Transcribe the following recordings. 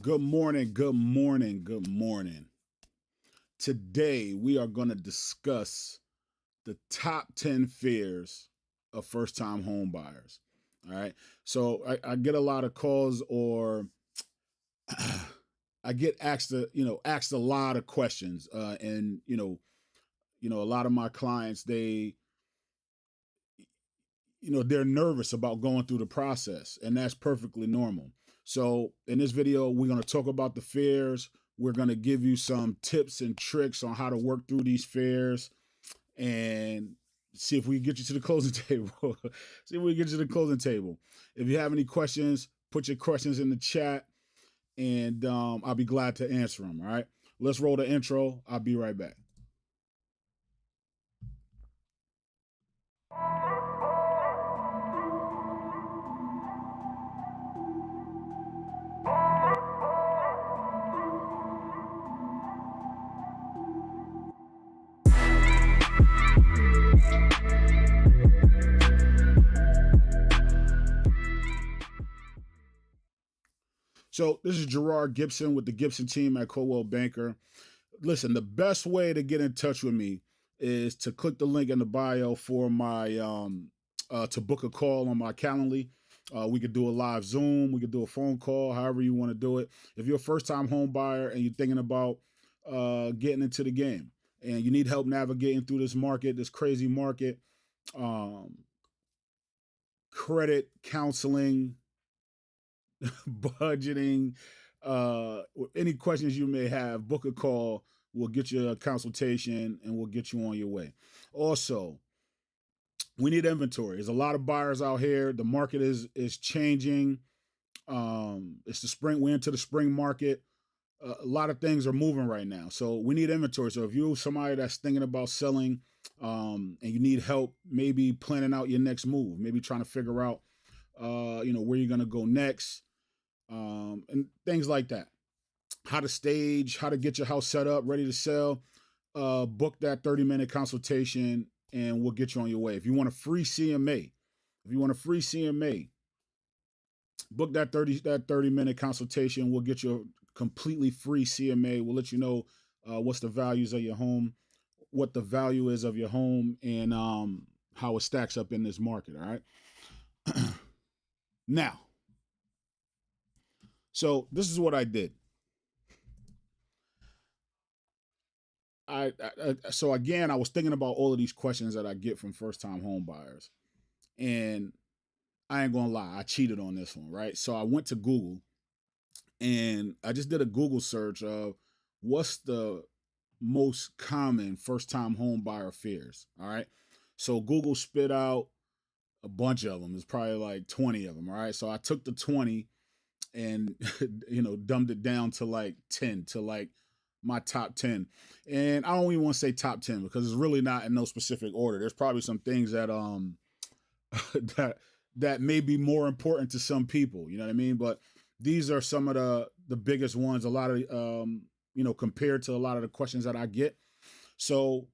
Good morning, good morning, good morning. Today we are going to discuss the top 10 fears of first time home buyers. All right. So I get a lot of calls or I get asked a lot of questions. And a lot of my clients, they're nervous about going through the process, and that's perfectly normal. So, in this video, we're going to talk about the fears. We're going to give you some tips and tricks on how to work through these fears and see if we can get you to the closing table. See if we can get you to the closing table. If you have any questions, put your questions in the chat, and I'll be glad to answer them. All right. Let's roll the intro. I'll be right back. So this is Gerard Gibson with the Gibson team at Coldwell Banker. Listen, the best way to get in touch with me is to click the link in the bio for my to book a call on my Calendly. We could do a live Zoom, we could do a phone call, however you want to do it. If you're a first time home buyer and you're thinking about getting into the game and you need help navigating through this market, this crazy market, um, credit counseling, budgeting, any questions you may have, book a call. We'll get you a consultation and we'll get you on your way. Also, we need inventory. There's a lot of buyers out here. The market is changing. It's the spring. We're into the spring market. A lot of things are moving right now, so we need inventory. So if you're somebody that's thinking about selling, and you need help, maybe planning out your next move, maybe trying to figure out, where you're gonna go next, and things like that. How to stage, how to get your house set up, ready to sell. Book that 30-minute consultation and we'll get you on your way. If you want a free CMA, book that 30-minute consultation. We'll get you a completely free CMA. We'll let you know what's the values of your home, what the value is of your home, and how it stacks up in this market. All right. Now, so this is what I did. So again, I was thinking about all of these questions that I get from first time home buyers, and I ain't gonna lie, I cheated on this one, right? So I went to Google and I just did a Google search of what's the most common first time home buyer fears. All right. So Google spit out a bunch of them. It's probably like 20 of them. All right. So I took the 20 and dumbed it down to like 10, to like my top 10. And I don't even want to say top 10 because it's really not in no specific order. There's probably some things that that may be more important to some people, you know what I mean? But these are some of the biggest ones, a lot of compared to a lot of the questions that I get. So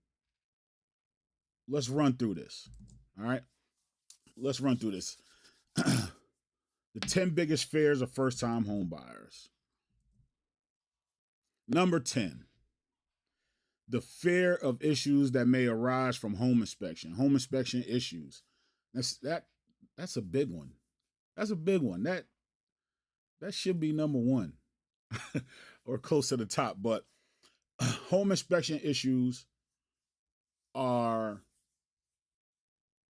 let's run through this. All right. Let's run through this. The 10 biggest fears of first time home buyers. Number 10, the fear of issues that may arise from home inspection. Home inspection issues. That's a big one. That's a big one. That should be number one or close to the top. But home inspection issues are,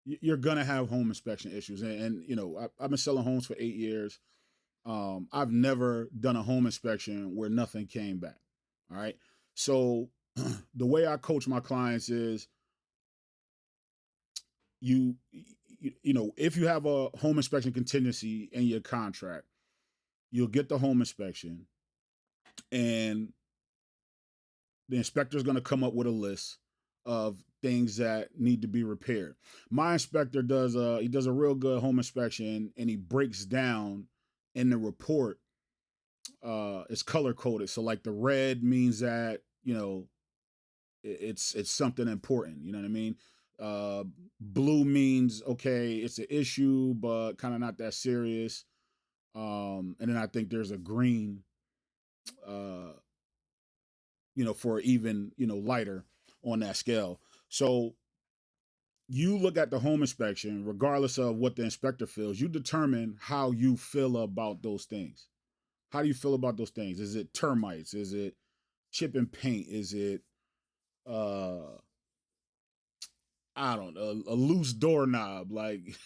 you're gonna have home inspection issues, and I've been selling homes for 8 years. I've never done a home inspection where nothing came back. All right. So the way I coach my clients is if you have a home inspection contingency in your contract, you'll get the home inspection and the inspector is going to come up with a list of things that need to be repaired. My inspector does a real good home inspection, and he breaks down in the report. It's color coded, so like the red means that it's something important. You know what I mean? Blue means okay, it's an issue, but kind of not that serious. And then I think there's a green uh, for even, lighter on that scale. So you look at the home inspection, regardless of what the inspector feels, you determine how you feel about those things. How do you feel about those things? Is it termites? Is it chip and paint? Is it uh I don't know, a loose doorknob? Like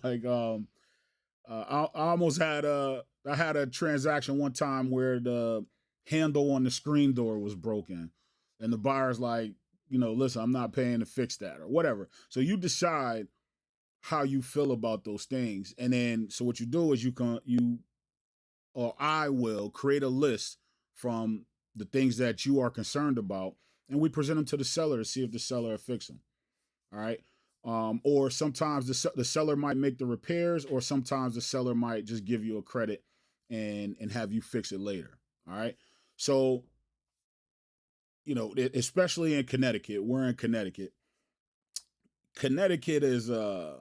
like I almost had a transaction one time where the handle on the screen door was broken, and the buyer's like, listen, I'm not paying to fix that or whatever. So you decide how you feel about those things, and then so what you do is you or I will create a list from the things that you are concerned about, and we present them to the seller to see if the seller will fix them. All right. Or sometimes the seller might make the repairs, or sometimes the seller might just give you a credit and have you fix it later. All right. So, especially in Connecticut, we're in Connecticut. Connecticut is a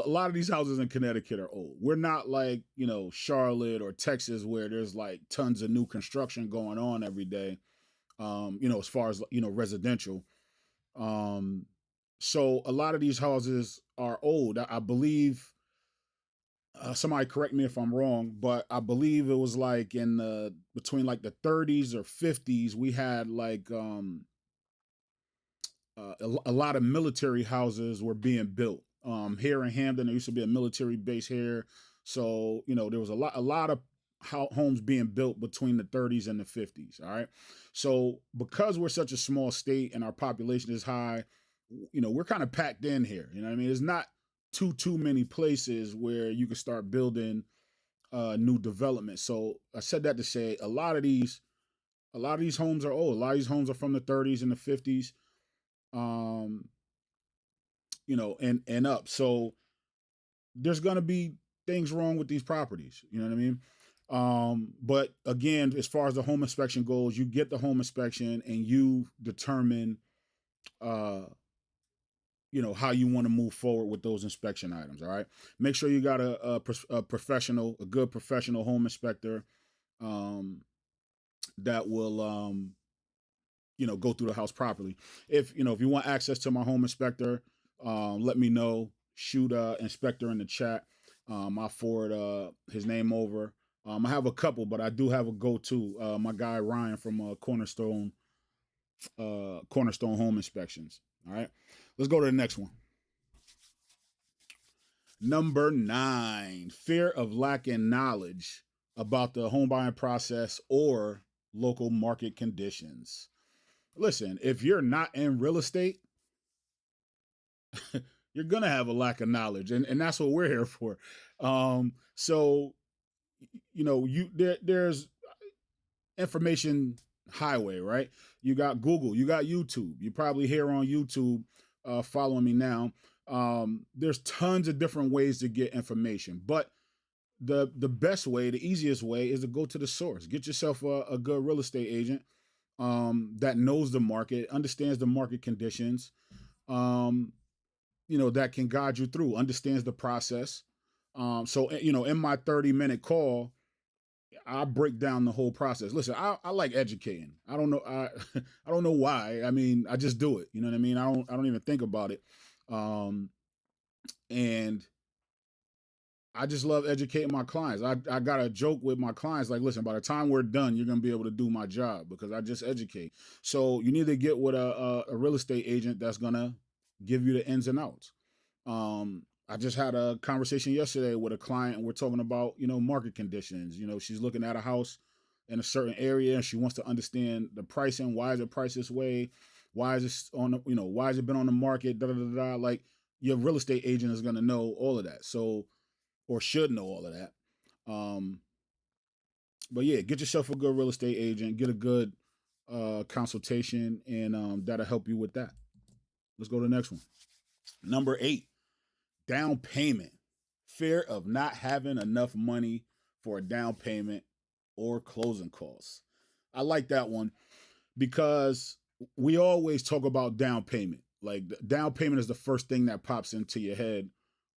lot of these houses in Connecticut are old. We're not like, Charlotte or Texas where there's like tons of new construction going on every day. As far as, residential. Um, so a lot of these houses are old. I believe, somebody correct me if I'm wrong, but I believe it was like in the between like the 30s or 50s, we had like a lot of military houses were being built. Here in Hamden, there used to be a military base here, so there was a lot of homes being built between the 30s and the 50s. All right, so because we're such a small state and our population is high, we're kind of packed in here. You know what I mean? There's not too many places where you can start building new development. So I said that to say a lot of these homes are old. A lot of these homes are from the 30s and the 50s. Um, and up. So there's gonna be things wrong with these properties. You know what I mean? But again, as far as the home inspection goes, you get the home inspection and you determine, uh, how you want to move forward with those inspection items. All right. Make sure you got a professional, a good professional home inspector, um, that will, go through the house properly. If you want access to my home inspector, let me know. Shoot inspector in the chat. I'll forward his name over. I have a couple, but I do have a go-to. My guy Ryan from Cornerstone Home Inspections. All right, let's go to the next one. Number 9, fear of lacking knowledge about the home buying process or local market conditions. Listen, if you're not in real estate, you're gonna have a lack of knowledge, and that's what we're here for. So there's information highway, right? You got Google, you got YouTube. You probably here on YouTube, following me now. There's tons of different ways to get information, but the best way, the easiest way, is to go to the source. Get yourself a good real estate agent, that knows the market, understands the market conditions, um, that can guide you through, understands the process. So in my 30-minute call, I break down the whole process. Listen, I like educating. I don't know. I don't know why. I mean, I just do it. You know what I mean? I don't even think about it. Um, and I just love educating my clients. I got a joke with my clients like, listen, by the time we're done, you're gonna be able to do my job because I just educate. So you need to get with a real estate agent that's gonna give you the ins and outs. I just had a conversation yesterday with a client, and we're talking about market conditions. She's looking at a house in a certain area, and she wants to understand the pricing. Why is it priced this way? Why is this on the, why has it been on the market? Da da da da. Like your real estate agent is gonna know all of that. So or should know all of that. Um, but yeah, get yourself a good real estate agent, get a good consultation, and that'll help you with that. Let's go to the next one. Number 8, down payment. Fear of not having enough money for a down payment or closing costs. I like that one because we always talk about down payment. Like down payment is the first thing that pops into your head,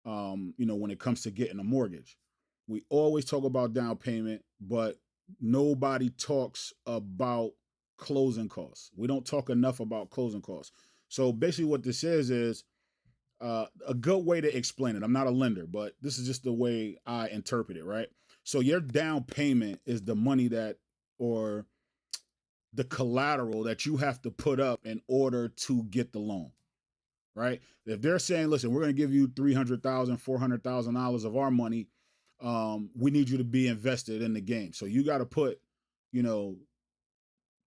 when it comes to getting a mortgage. We always talk about down payment, but nobody talks about closing costs. We don't talk enough about closing costs. So basically, what this is a good way to explain it. I'm not a lender, but this is just the way I interpret it, right? So your down payment is the money that, or the collateral that you have to put up in order to get the loan, right? If they're saying, listen, we're going to give you $300,000, $400,000 of our money, we need you to be invested in the game. So you got to put, you know,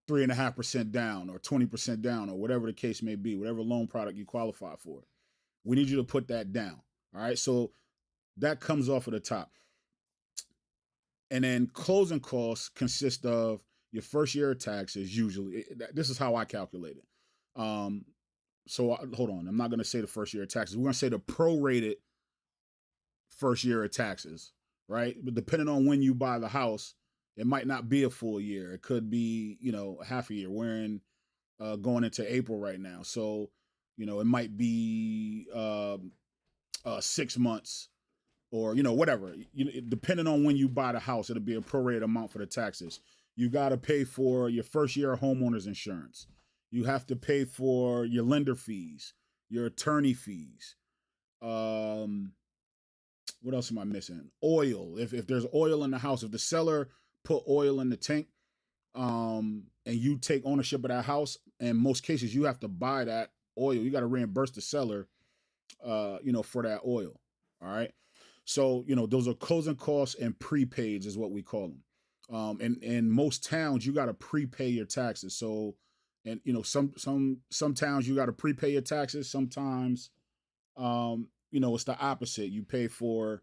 3.5% down or 20% down or whatever the case may be, whatever loan product you qualify for. We need you to put that down. All right. So that comes off of the top. And then closing costs consist of your first year of taxes, usually. This is how I calculate it. Hold on. I'm not going to say the first year of taxes. We're going to say the prorated first year of taxes, right? But depending on when you buy the house, it might not be a full year. It could be, you know, half a year. We're in going into April right now. So, you know, it might be 6 months or, you know, whatever. You know, depending on when you buy the house, it'll be a prorated amount for the taxes. You got to pay for your first year of homeowners insurance. You have to pay for your lender fees, your attorney fees. What else am I missing? Oil. If there's oil in the house, if the seller put oil in the tank, and you take ownership of that house, in most cases you have to buy that oil. You got to reimburse the seller, you know, for that oil. All right. So, you know, those are closing costs and prepaids is what we call them. In most towns, you got to prepay your taxes. So, and you know, some towns you got to prepay your taxes. Sometimes, you know, it's the opposite. You pay for,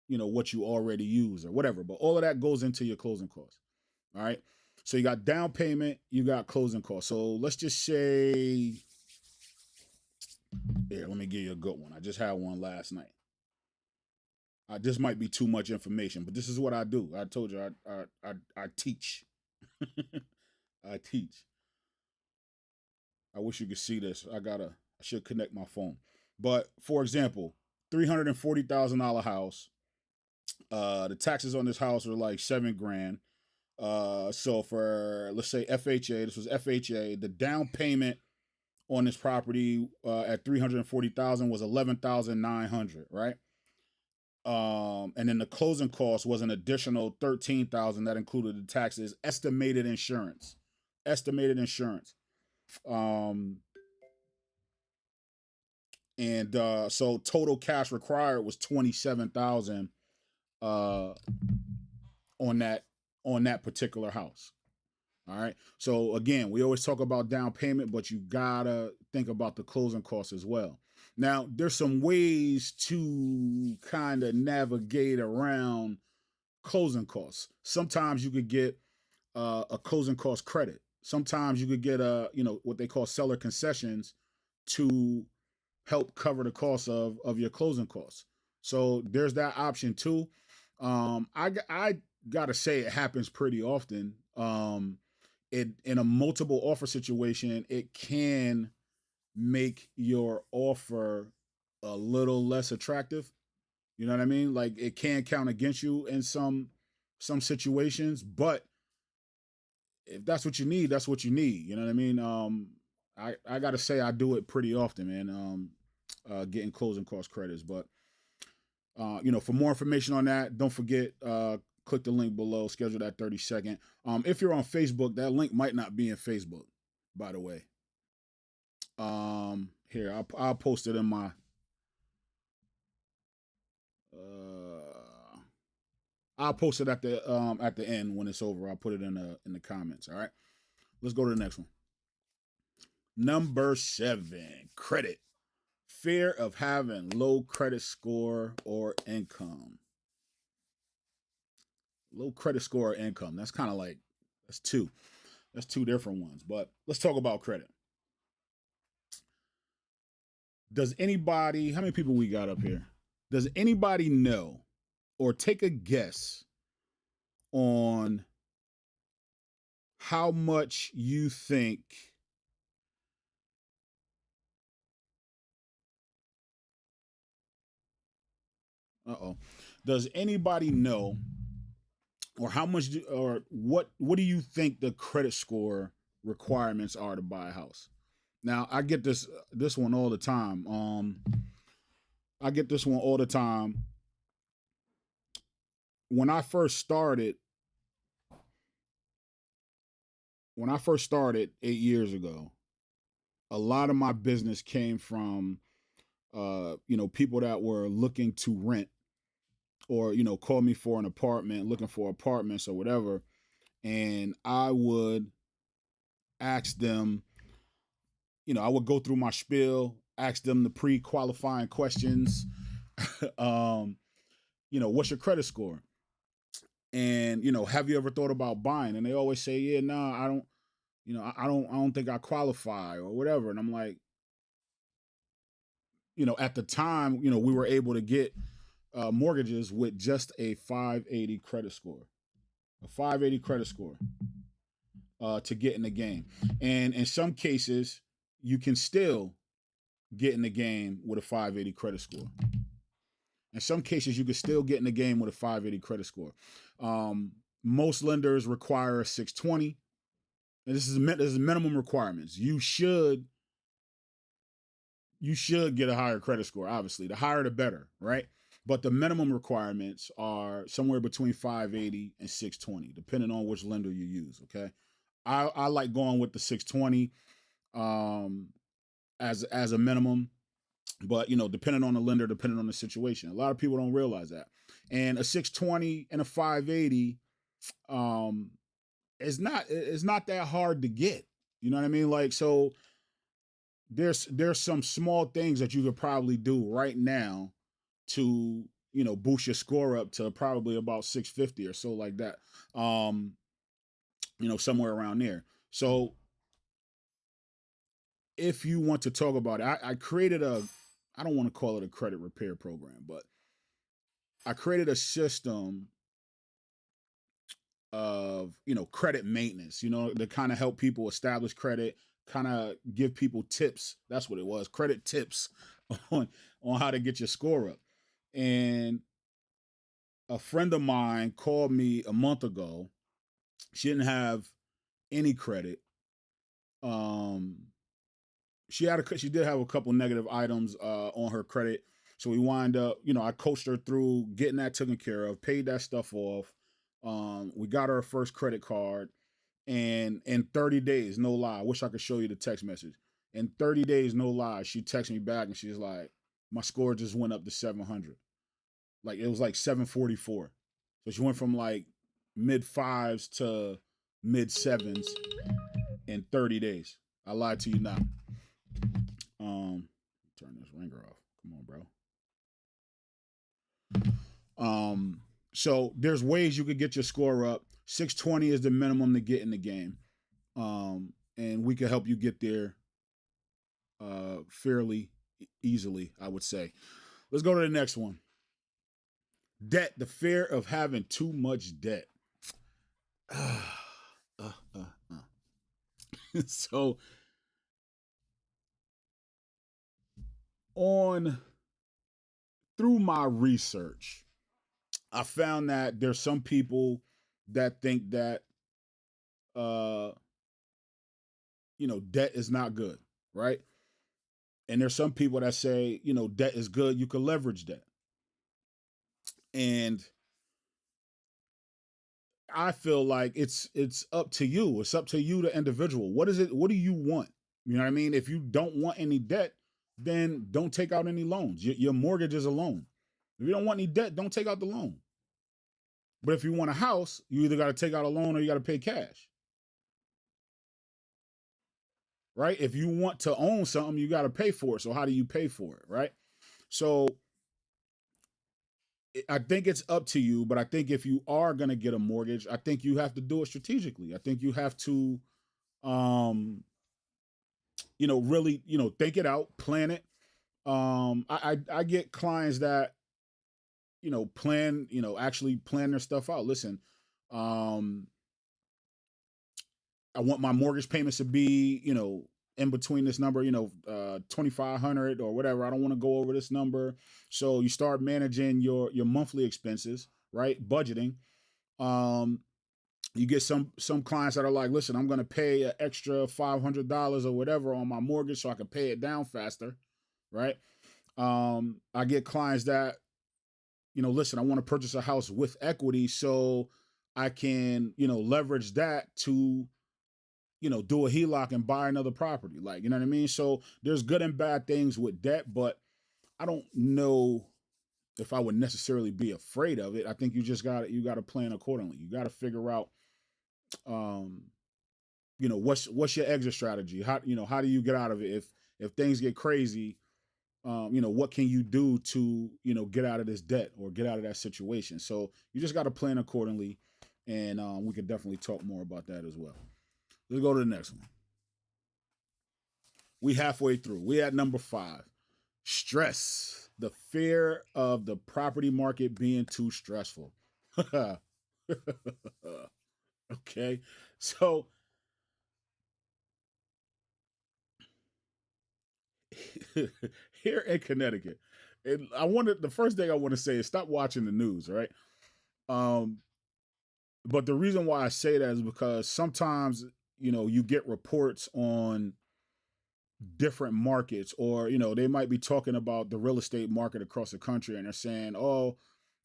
you know, what you already use or whatever. But all of that goes into your closing costs. All right. So you got down payment, you got closing costs. So let's just say, here, let me give you a good one. I just had one last night. This might be too much information, but this is what I do. I told you I teach. I teach. I wish you could see this. I should connect my phone. But for example, $340,000 house. The taxes on this house are like $7,000. So for, let's say FHA, this was FHA, the down payment on this property at 340,000 was 11,900, right? And then the closing cost was an additional 13,000 that included the taxes, estimated insurance. Um, and so total cash required was 27,000 on that particular house. All right. So again, we always talk about down payment, but you gotta think about the closing costs as well. Now, there's some ways to kind of navigate around closing costs. Sometimes you could get a closing cost credit. Sometimes you could get what they call seller concessions to help cover the cost of your closing costs. So there's that option too. I gotta say it happens pretty often. In a multiple offer situation, it can make your offer a little less attractive. You know what I mean? Like it can count against you in some situations, but if that's what you need, that's what you need. You know what I mean? I gotta say I do it pretty often, man. Getting closing cost credits, but you know, for more information on that, don't forget, click the link below, schedule that 30-second. If you're on Facebook, that link might not be in Facebook, by the way. Here, I'll post it in my I'll post it at the end when it's over. I'll put it in the comments. All right. Let's go to the next one. Number 7, credit. Fear of having low credit score or income. Low credit score or income. That's kind of like, that's two different ones. But let's talk about credit. Does anybody, how many people we got up here? Does anybody know or take a guess on how much you think Uh-oh. Does anybody know, or how much or what do you think the credit score requirements are to buy a house? Now, I get this one all the time. I get this one all the time. When I first started, when I first started 8 years ago, a lot of my business came from people that were looking to rent, or call me for an apartment, looking for apartments or whatever, and I would ask them, I would go through my spiel, ask them the pre-qualifying questions. um, what's your credit score? And have you ever thought about buying? And they always say, yeah, nah, I don't, I don't think I qualify or whatever. And I'm like, at the time, we were able to get mortgages with just a 580 credit score, a 580 credit score to get in the game. And in some cases, you can still get in the game with a 580 credit score. In some cases, you can still get in the game with a 580 credit score. Most lenders require a 620. And this is minimum requirements. You should get a higher credit score. Obviously, the higher the better, right? But the minimum requirements are somewhere between 580 and 620, depending on which lender you use. Okay, I like going with the 620 as a minimum, but depending on the lender, depending on the situation. A lot of people don't realize that. And a 620 and a 580 it's not that hard to get. You know what I mean? Like, so there's some small things that you could probably do right now to boost your score up to probably about 650 or so, like that. Somewhere around there. So if you want to talk about it, I created I don't want to call it a credit repair program, but I created a system of credit maintenance, to kind of help people establish credit, kind of give people tips. That's what it was, credit tips on how to get your score up. And a friend of mine called me a month ago. She didn't have any credit. um she did have a couple negative items on her credit. So we wind up, I coached her through getting that taken care of, paid that stuff off. We got her first credit card, and in 30 days, no lie, I wish I could show you the text message. In 30 days, no lie, she texted me back and she's like, my score just went up to 700. Like, it was like 744. So she went from like mid fives to mid sevens in 30 days. I lied to you not. Turn this ringer off. Come on, bro. So there's ways you could get your score up. 620 is the minimum to get in the game. And we can help you get there fairly easily, I would say. Let's go to the next one. Debt, the fear of having too much debt. So through my research, I found that there's some people that think that debt is not good, right? And there's some people that say, debt is good, you can leverage debt. And I feel like it's up to you. It's up to you, the individual. What is it? What do you want? You know what I mean? If you don't want any debt, then don't take out any loans. Your mortgage is a loan. If you don't want any debt, don't take out the loan. But if you want a house, you either got to take out a loan or you got to pay cash. Right? If you want to own something, you got to pay for it. So how do you pay for it? Right? So I think it's up to you, but I think if you are going to get a mortgage, I think you have to do it strategically. I think you have to, really, think it out, plan it. I get clients that, actually plan their stuff out. Listen, I want my mortgage payments to be, in between this number, 2,500 or whatever. I don't want to go over this number. So you start managing your monthly expenses, right? Budgeting. Um, you get some clients that are like, listen, I'm going to pay an extra $500 or whatever on my mortgage so I can pay it down faster, right? I get clients that, listen, I want to purchase a house with equity so I can, leverage that to, do a HELOC and buy another property. Like, you know what I mean? So there's good and bad things with debt, but I don't know if I would necessarily be afraid of it. I think you got to plan accordingly. You got to figure out, um, what's your exit strategy? How do you get out of it if things get crazy? What can you do to, get out of this debt or get out of that situation? So you just got to plan accordingly. And we could definitely talk more about that as well. Let's go to the next one. We halfway through. We at number 5. Stress. The fear of the property market being too stressful. Okay. So here in Connecticut, and the first thing I want to say is stop watching the news, right? Um, but the reason why I say that is because sometimes, you get reports on different markets, or they might be talking about the real estate market across the country, and they're saying, oh,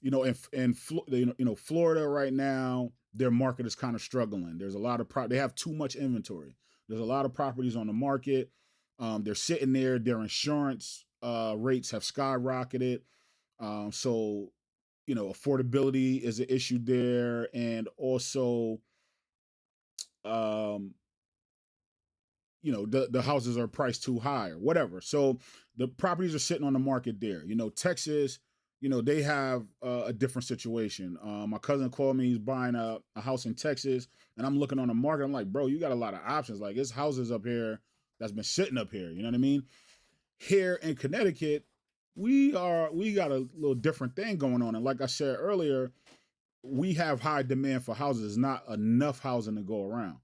in Florida right now, their market is kind of struggling. There's a lot of they have too much inventory. There's a lot of properties on the market. They're sitting there. Their insurance rates have skyrocketed. So affordability is an issue there, and also um the houses are priced too high or whatever. So the properties are sitting on the market there. Texas, they have a different situation. My cousin called me. He's buying a house in Texas, and I'm looking on the market. I'm like, bro, you got a lot of options. Like, there's houses up here that's been sitting up here. You know what I mean? Here in Connecticut, we got a little different thing going on. And like I said earlier, we have high demand for houses. There's not enough housing to go around,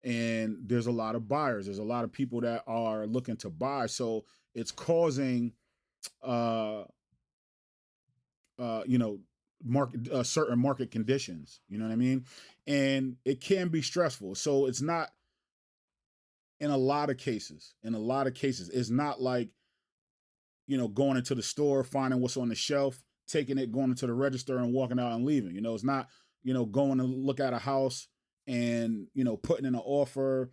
and there's a lot of buyers. There's a lot of people that are looking to buy. So it's causing, uh, you know, market certain market conditions. You know what I mean? And it can be stressful. So it's not in a lot of cases. In a lot of cases, it's not like going into the store, finding what's on the shelf, taking it, going into the register, and walking out and leaving. It's not going to look at a house and putting in an offer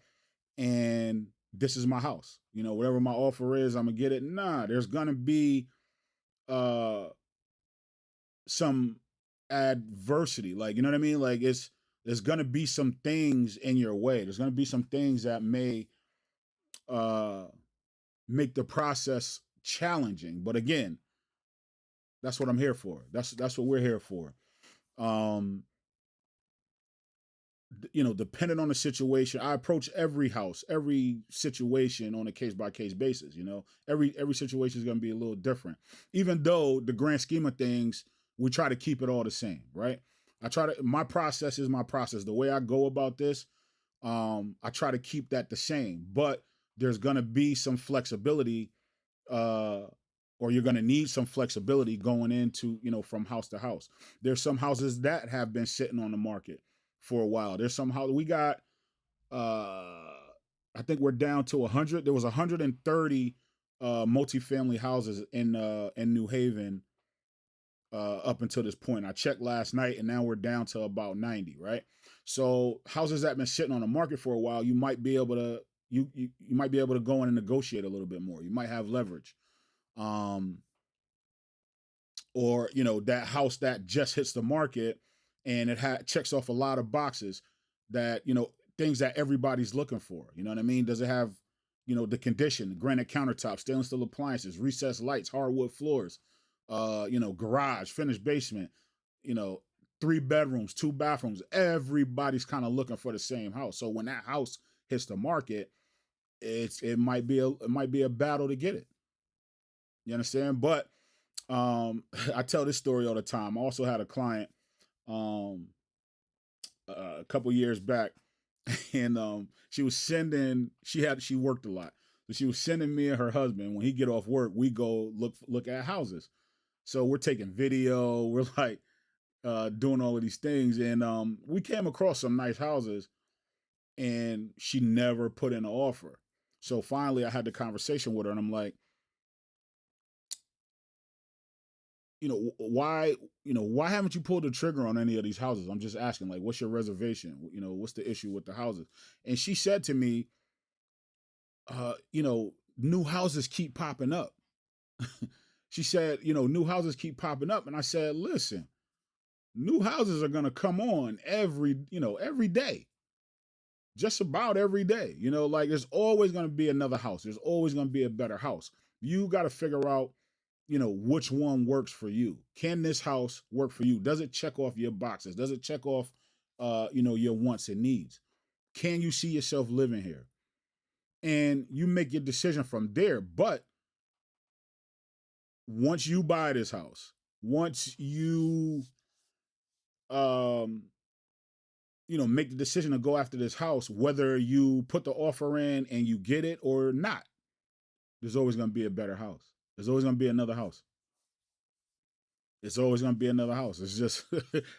and this is my house. Whatever my offer is, I'm gonna get it. Nah, there's gonna be uh some adversity. Like, you know what I mean? Like, there's gonna be some things in your way. There's gonna be some things that may uh make the process challenging. But again, that's what I'm here for. That's what we're here for. Um depending on the situation, I approach every house, every situation on a case by case basis. Every situation is going to be a little different, even though the grand scheme of things, we try to keep it all the same, right? My process is my process. The way I go about this, I try to keep that the same, but there's going to be some flexibility, uh, or you're going to need some flexibility going into, from house to house. There's some houses that have been sitting on the market for a while. There's some house we got, I think we're down to 100. There was 130 multifamily houses in New Haven up until this point. I checked last night, and now we're down to about 90, right? So houses that have been sitting on the market for a while, you might be able to you might be able to go in and negotiate a little bit more. You might have leverage. Um, or that house that just hits the market and it checks off a lot of boxes that things that everybody's looking for. You know what I mean? Does it have the condition, granite countertops, stainless steel appliances, recessed lights, hardwood floors, garage, finished basement, you know 3 bedrooms, 2 bathrooms? Everybody's kind of looking for the same house. So when that house hits the market, it might be a battle to get it. You understand? But I tell this story all the time. I also had a client um, a couple years back. And she was sending. She worked a lot, so she was sending me and her husband when he get off work. We go look at houses. So we're taking video. We're like doing all of these things, and we came across some nice houses, and she never put in an offer. So finally, I had the conversation with her, and I'm like, why, why haven't you pulled the trigger on any of these houses? I'm just asking, like, what's your reservation? What's the issue with the houses? And she said to me, new houses keep popping up. She said, new houses keep popping up. And I said, listen, new houses are going to come on every day, just about every day. Like there's always going to be another house. There's always going to be a better house. You got to figure out, which one works for you. Can this house work for you? Does it check off your boxes? Does it check off, your wants and needs? Can you see yourself living here? And you make your decision from there. But once you buy this house, once you um make the decision to go after this house, whether you put the offer in and you get it or not, there's always going to be a better house. There's always going to be another house. It's always going to be another house. It's just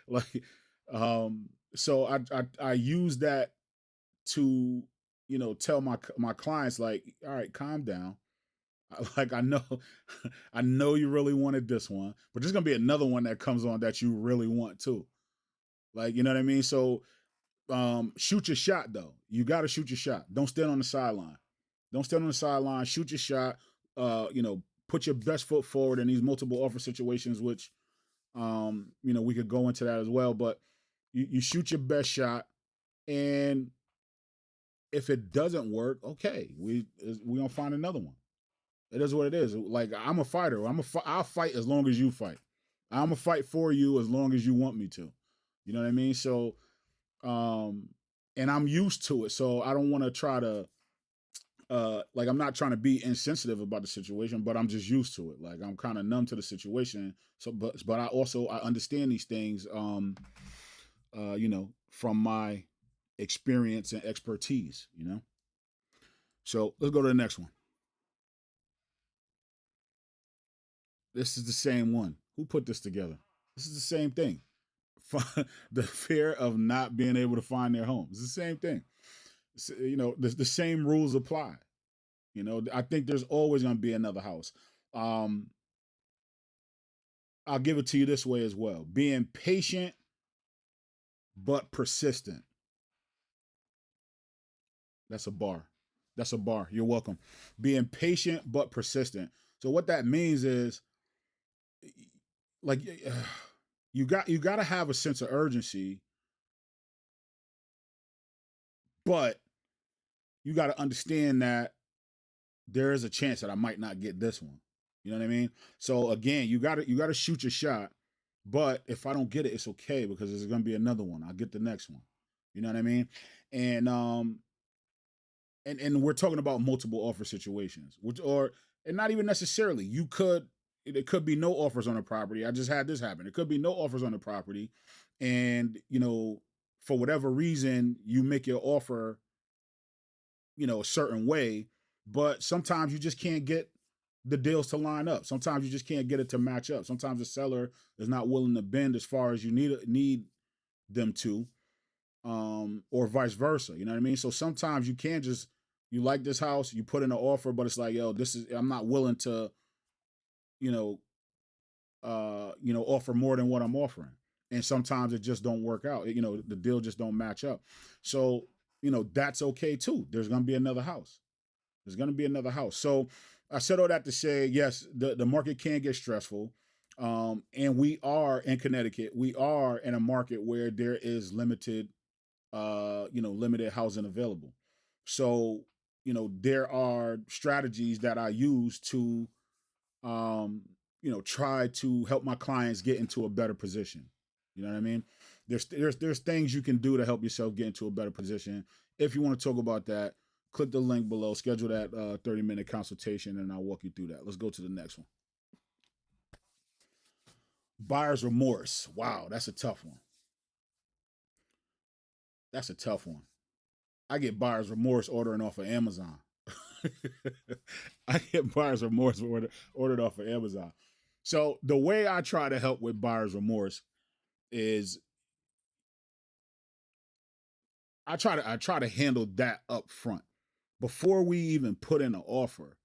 like, so I use that to, tell my clients, like, all right, calm down. Like, I know you really wanted this one, but there's going to be another one that comes on that you really want too. Like, you know what I mean? So, shoot your shot though. You got to shoot your shot. Don't stand on the sideline. Don't stand on the sideline. Shoot your shot. Put your best foot forward in these multiple offer situations, which, we could go into that as well. But you shoot your best shot, and if it doesn't work, okay, we gonna find another one. It is what it is. Like I'm a fighter. I'll fight as long as you fight. I'm gonna fight for you as long as you want me to. You know what I mean? So, and I'm used to it. So I don't want to try to like I'm not trying to be insensitive about the situation, but I'm just used to it. Like I'm kind of numb to the situation. So but I understand these things from my experience and expertise. So let's go to the next one. This is the same one. Who put this together? This is the same thing. The fear of not being able to find their home. It's the same thing. The same rules apply. I think there's always going to be another house. Um, I'll give it to you this way as well. Being patient but persistent. That's a bar. That's a bar. You're welcome. Being patient but persistent. So what that means is, like, you got to have a sense of urgency, but you got to understand that there is a chance that I might not get this one. You know what I mean? So again, you got to shoot your shot. But if I don't get it, it's okay because there's gonna be another one. I'll get the next one. You know what I mean? And and we're talking about multiple offer situations, which or and not even necessarily. It could be no offers on the property. I just had this happen. It could be no offers on the property, and for whatever reason, you make your offer, a certain way, but sometimes you just can't get the deals to line up. Sometimes you just can't get it to match up. Sometimes the seller is not willing to bend as far as you need them to, or vice versa. You know what I mean? So sometimes you can't just you like this house, you put in an offer, but it's like, yo, I'm not willing to, you know, offer more than what I'm offering. And sometimes it just don't work out. The deal just don't match up. So, that's okay too. There's gonna be another house. There's going to be another house. So I said all that to say, yes, the market can get stressful. And we are in Connecticut. We are in a market where there is limited housing available. So, there are strategies that I use to, try to help my clients get into a better position. You know what I mean? There's things you can do to help yourself get into a better position. If you want to talk about that, click the link below, schedule that 30-minute consultation, and I'll walk you through that. Let's go to the next one. Buyer's remorse. Wow, that's a tough one. That's a tough one. I get buyer's remorse ordering off of Amazon. I get buyer's remorse ordered off of Amazon. So the way I try to help with buyer's remorse is I try to handle that up front before we even put in an offer.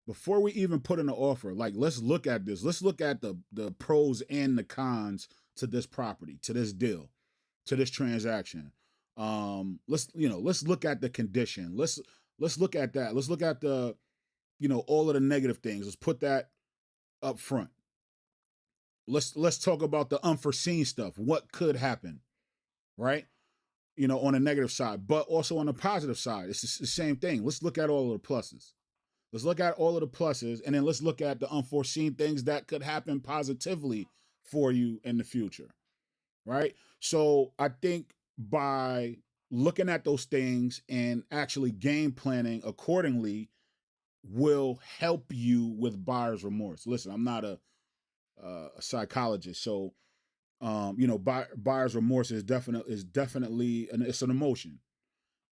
Before we even put in an offer, like let's look at this. Let's look at the pros and the cons to this property, to this deal, to this transaction. Let's look at the condition. Let's look at that. Let's look at the all of the negative things. Let's put that up front. Let's talk about the unforeseen stuff. What could happen, right? On the negative side, but also on the positive side, it's the same thing. Let's look at all of the pluses. Let's look at all of the pluses, and then let's look at the unforeseen things that could happen positively for you in the future, right? So I think by looking at those things and actually game planning accordingly will help you with buyer's remorse. Listen, I'm not a psychologist, so buyer's remorse is definitely it's an emotion,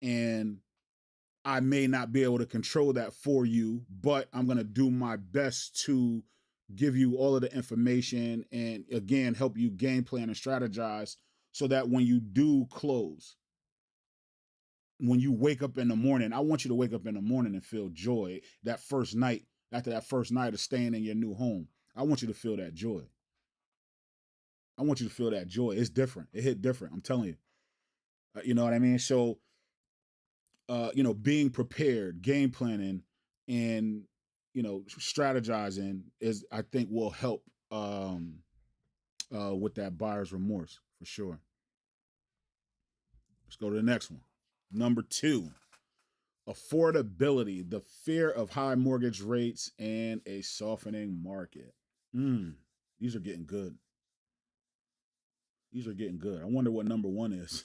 and I may not be able to control that for you, but I'm going to do my best to give you all of the information and again help you game plan and strategize so that when you do close, when you wake up in the morning, I want you to wake up in the morning and feel joy that first night, after that first night of staying in your new home. I want you to feel that joy. I want you to feel that joy. It's different. It hit different. I'm telling you. You know what I mean? So being prepared, game planning, and strategizing is I think will help with that buyer's remorse for sure. Let's go to the next one. Number 2, affordability, the fear of high mortgage rates and a softening market. These are getting good. These are getting good. I wonder what number 1 is.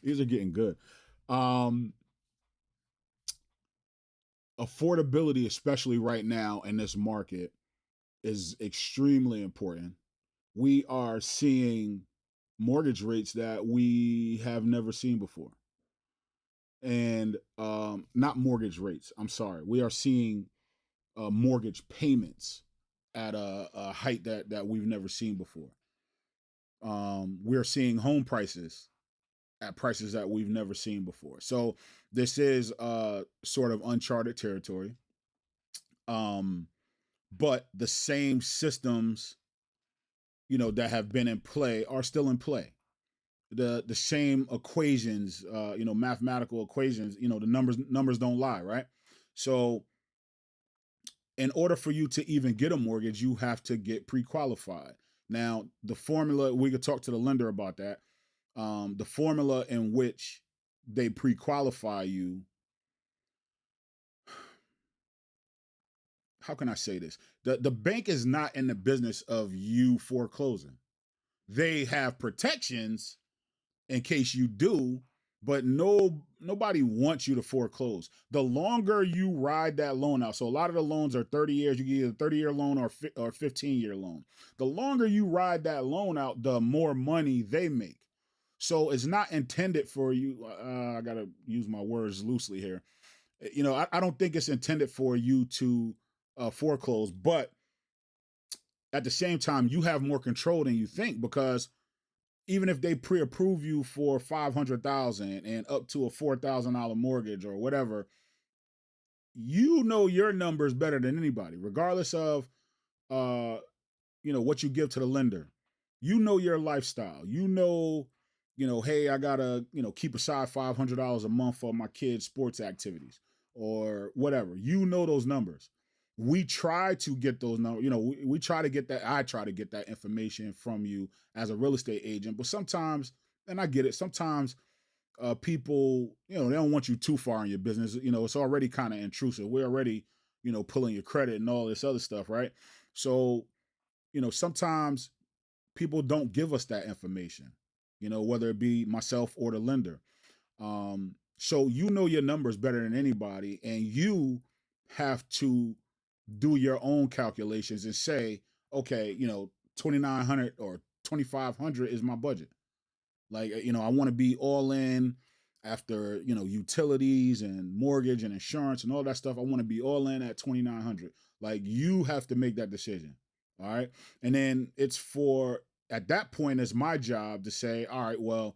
These are getting good. Affordability, especially right now in this market, is extremely important. We are seeing mortgage rates that we have never seen before. And not mortgage rates, I'm sorry. We are seeing mortgage payments at a height that we've never seen before. We're seeing home prices at prices that we've never seen before. So this is sort of uncharted territory. But the same systems, that have been in play are still in play. The same equations, mathematical equations, the numbers don't lie, right? So in order for you to even get a mortgage, you have to get pre-qualified. Now, the formula, we could talk to the lender about that. The formula in which they pre-qualify you, how can I say this? The bank is not in the business of you foreclosing. They have protections in case you do, but nobody wants you to foreclose. The longer you ride that loan out, so a lot of the loans are 30 years, you get either a 30-year loan or 15-year loan. The longer you ride that loan out, the more money they make. So it's not intended for you. I got to use my words loosely here. I don't think it's intended for you to foreclose, but at the same time, you have more control than you think, because even if they pre-approve you for $500,000 and up to a $4,000 mortgage or whatever, your numbers better than anybody, regardless of what you give to the lender. Your lifestyle. Hey, I gotta keep aside $500 a month for my kids' sports activities or whatever. Those numbers. We try to get those numbers. We try to get that. I try to get that information from you as a real estate agent. But sometimes, and I get it, sometimes people, they don't want you too far in your business. It's already kind of intrusive. We're already, pulling your credit and all this other stuff, right? So, sometimes people don't give us that information, whether it be myself or the lender. So your numbers better than anybody, and you have to do your own calculations and say, okay, 2,900 or 2,500 is my budget. Like, I want to be all in. after, utilities and mortgage and insurance and all that stuff, I want to be all in at 2,900. Like, you have to make that decision. All right. And then at that point, it's my job to say, all right, well,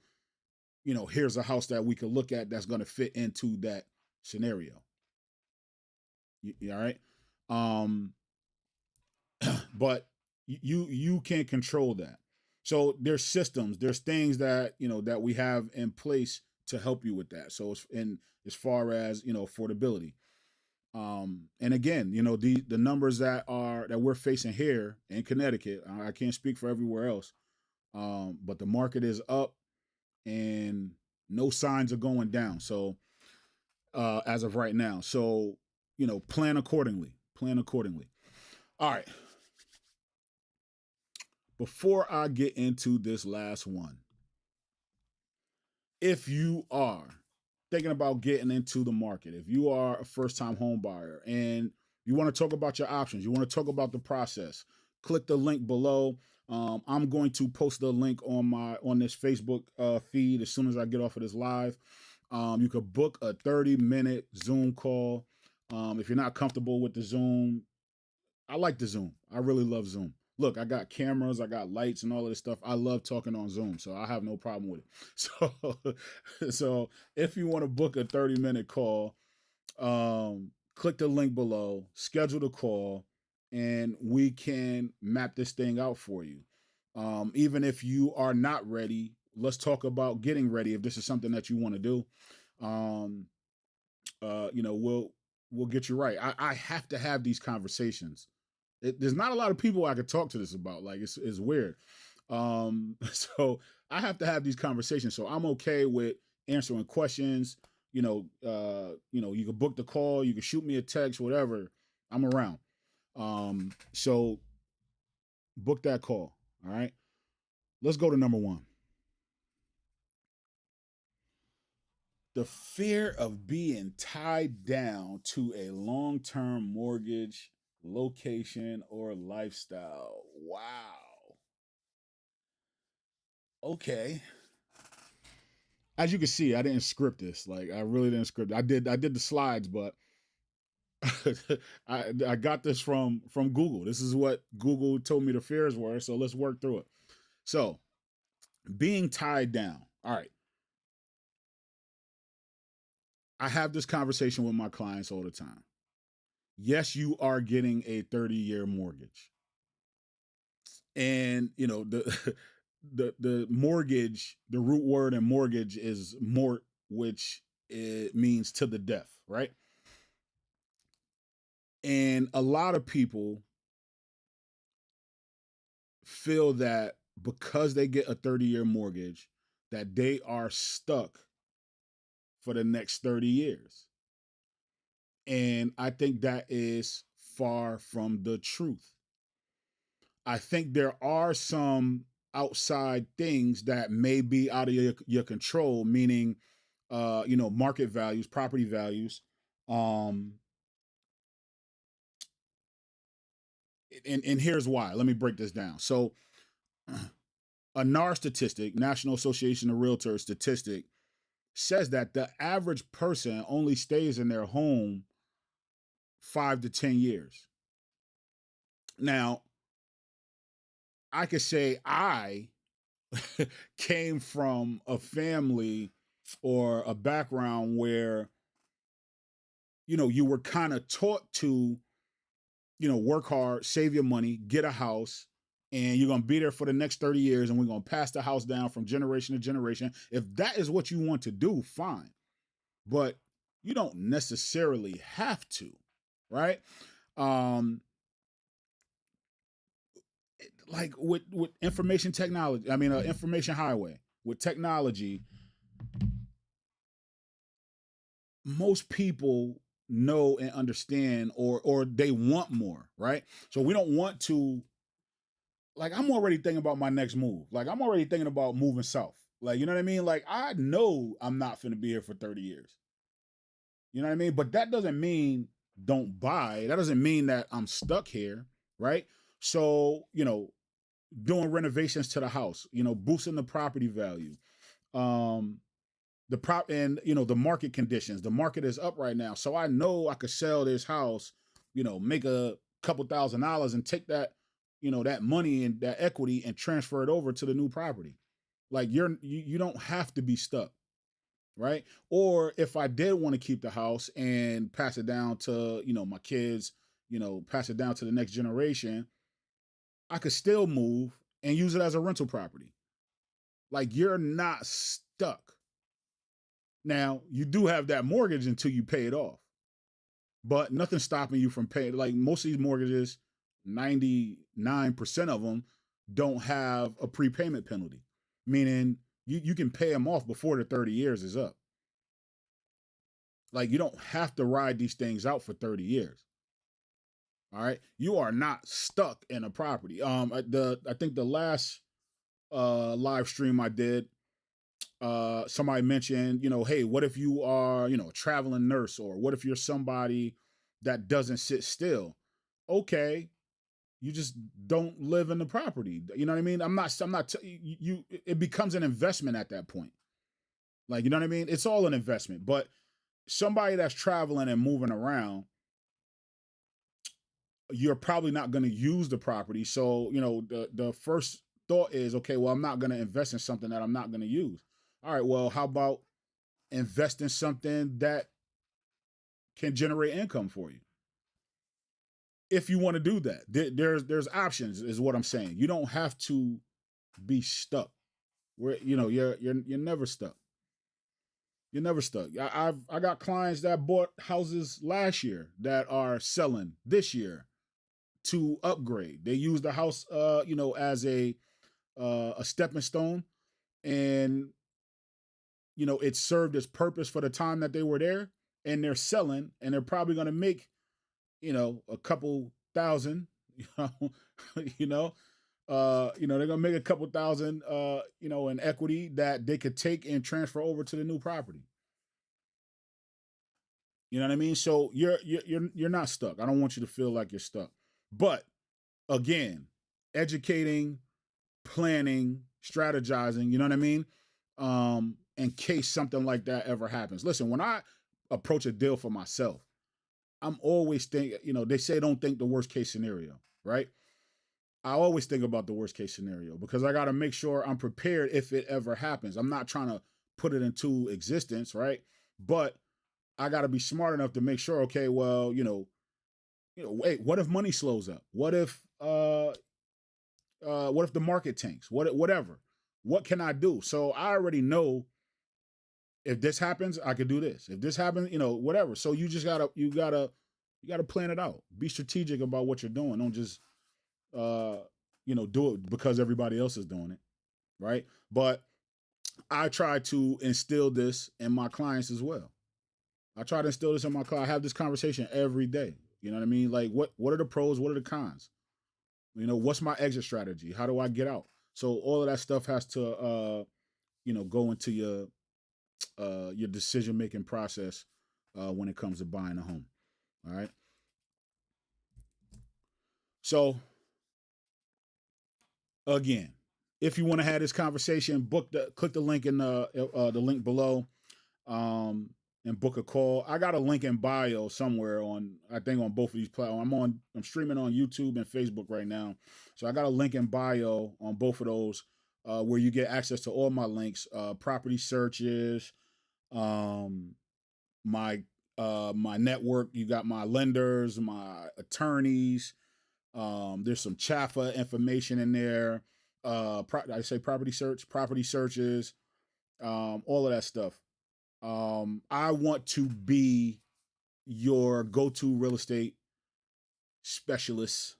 here's a house that we could look at that's going to fit into that scenario. All right. Um, but you can't control that. So there's systems, there's things that that we have in place to help you with that. So as far as affordability, and again, the numbers that we're facing here in Connecticut, I can't speak for everywhere else, but the market is up and no signs of going down. So as of right now, so plan accordingly. Plan accordingly. All right. Before I get into this last one, if you are thinking about getting into the market, if you are a first time home buyer and you want to talk about your options, you want to talk about the process, click the link below. I'm going to post the link on this Facebook feed as soon as I get off of this live. You could book a 30-minute Zoom call. If you're not comfortable with the Zoom, I like the Zoom. I really love Zoom. Look, I got cameras, I got lights and all of this stuff. I love talking on Zoom, so I have no problem with it. So if you want to book a 30-minute call, click the link below, schedule the call, and we can map this thing out for you. Even if you are not ready, let's talk about getting ready if this is something that you want to do. Um, we'll get you right. I have to have these conversations. There's not a lot of people I could talk to this about. Like, it's weird. So I have to have these conversations. So I'm okay with answering questions. You can book the call, you can shoot me a text, whatever. I'm around. So book that call. All right. Let's go to number one. The fear of being tied down to a long term mortgage, location, or lifestyle. Wow. Okay. As you can see, I didn't script this. Like, I really didn't script it. I did the slides, but I got this from Google. This is what Google told me the fears were. So let's work through it. So, being tied down. All right. I have this conversation with my clients all the time. Yes, you are getting a 30-year mortgage. And, the mortgage, the root word in mortgage is mort, which it means to the death, right? And a lot of people feel that because they get a 30-year mortgage, that they are stuck for the next 30 years. And I think that is far from the truth. I think there are some outside things that may be out of your control, meaning, market values, property values. Um, and here's why. Let me break this down. So, a NAR statistic, National Association of Realtors statistic, says that the average person only stays in their home 5 to 10 years. Now, I could say I came from a family or a background where, you were kind of taught to, work hard, save your money, get a house, and you're going to be there for the next 30 years, and we're going to pass the house down from generation to generation. If that is what you want to do, fine. But you don't necessarily have to, right? Um, like with information technology, I mean, information highway, with technology, most people know and understand, or they want more, right? So we don't want to, like, I'm already thinking about my next move. Like, I'm already thinking about moving south. Like, you know what I mean? Like, I know I'm not going to be here for 30 years. You know what I mean? But that doesn't mean don't buy. That doesn't mean that I'm stuck here, right? So, doing renovations to the house, boosting the property value. Um, and the market conditions. The market is up right now, so I know I could sell this house, make a couple $1,000 and take that, that money and that equity and transfer it over to the new property. Like you don't have to be stuck, right? Or if I did want to keep the house and pass it down to, my kids, pass it down to the next generation, I could still move and use it as a rental property. Like you're not stuck. Now, you do have that mortgage until you pay it off, but nothing's stopping you from paying. Like most of these mortgages, 99% of them don't have a prepayment penalty, meaning you can pay them off before the 30 years is up. Like you don't have to ride these things out for 30 years. All right. You are not stuck in a property. I think the last live stream I did, somebody mentioned, hey, what if you are, a traveling nurse, or what if you're somebody that doesn't sit still? Okay, you just don't live in the property. You know what I mean? I'm not, it becomes an investment at that point. Like, you know what I mean? It's all an investment, but somebody that's traveling and moving around, you're probably not going to use the property. So, the first thought is, okay, well, I'm not going to invest in something that I'm not going to use. All right, well, how about invest in something that can generate income for you? If you want to do that, there's options, is what I'm saying. You don't have to be stuck. Where you're never stuck. You're never stuck. I got clients that bought houses last year that are selling this year to upgrade. They use the house, as a stepping stone, and it served its purpose for the time that they were there, and they're selling, and they're probably going to make, a couple thousand, you know, they're gonna make a couple thousand, in equity that they could take and transfer over to the new property. You know what I mean? So you're not stuck. I don't want you to feel like you're stuck. But again, educating, planning, strategizing, you know what I mean? In case something like that ever happens. Listen, when I approach a deal for myself, I'm always thinking, they say don't think the worst case scenario, right? I always think about the worst case scenario because I got to make sure I'm prepared if it ever happens. I'm not trying to put it into existence, right? But I got to be smart enough to make sure, okay, well, wait, what if money slows up? What if the market tanks? Whatever. What can I do? So I already know if this happens, I could do this. If this happens, whatever. So you just gotta plan it out. Be strategic about what you're doing. Don't just do it because everybody else is doing it, right? But I try to instill this in my clients as well. I try to instill this in my clients. I have this conversation every day. You know what I mean? Like, what are the pros? What are the cons? What's my exit strategy? How do I get out? So all of that stuff has to, go into your decision making process when it comes to buying a home. All right. So again, if you want to have this conversation, click the link in the link below, and book a call. I got a link in bio somewhere I think on both of these platforms. I'm streaming on YouTube and Facebook right now, so I got a link in bio on both of those, where you get access to all my links, property searches, my network. You got my lenders, my attorneys. There's some CHAFA information in there. I say property searches, all of that stuff. I want to be your go-to real estate specialist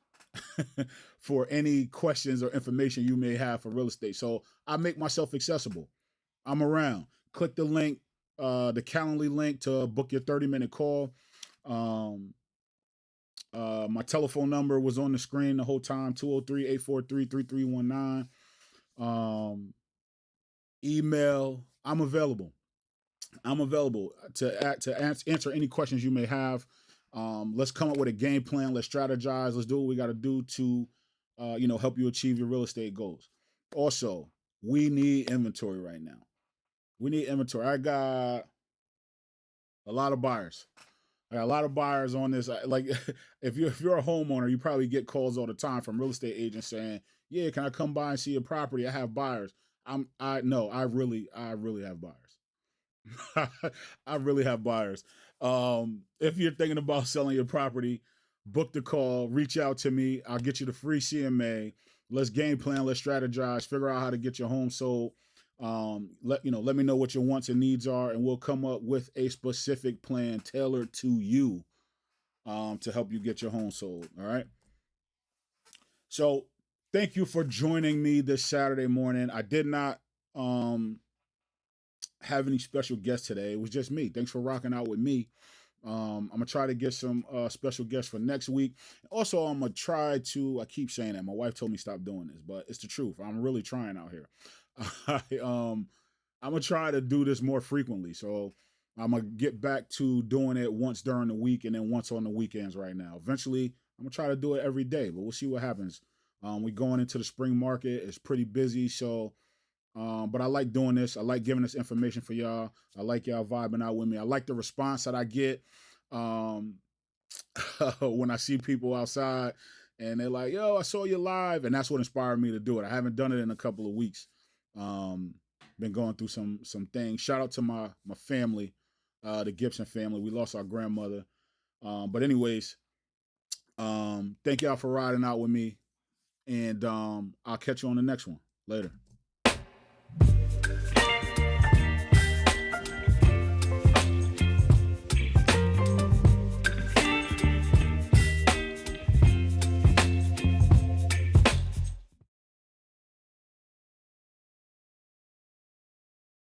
for any questions or information you may have for real estate. So I make myself accessible. I'm around. Click the link, the Calendly link to book your 30-minute call. My telephone number was on the screen the whole time, 203-843-3319. Email, I'm available. I'm available to answer any questions you may have. Let's come up with a game plan. Let's strategize. Let's do what we got to do to, help you achieve your real estate goals. Also, we need inventory right now. We need inventory. I got a lot of buyers. I got a lot of buyers on this. Like, if you're a homeowner, you probably get calls all the time from real estate agents saying, "Yeah, can I come by and see your property? I have buyers." I no, I really have buyers. I really have buyers. If you're thinking about selling your property, book the call, reach out to me. I'll get you the free CMA. Let's game plan, let's strategize, figure out how to get your home sold. Let me know what your wants and needs are, and we'll come up with a specific plan tailored to you, to help you get your home sold. All right. So thank you for joining me this Saturday morning. I did not um, have any special guests today. It was just me. Thanks for rocking out with me. I'm gonna try to get some special guests for next week. Also, I'm gonna try to. I keep saying that. My wife told me stop doing this, but it's the truth. I'm really trying out here. I'm gonna try to do this more frequently. So I'm gonna get back to doing it once during the week and then once on the weekends. Right now, eventually, I'm gonna try to do it every day, but we'll see what happens. We're going into the spring market. It's pretty busy, so but I like doing this. I like giving this information for y'all. I like y'all vibing out with me. I like the response that I get um, when I see people outside and they're like, "Yo, I saw you live," and that's what inspired me to do it. I haven't done it in a couple of weeks. Um, been going through some things. Shout out to my family, the Gibson family. We lost our grandmother. But anyways, thank y'all for riding out with me, and I'll catch you on the next one. Later.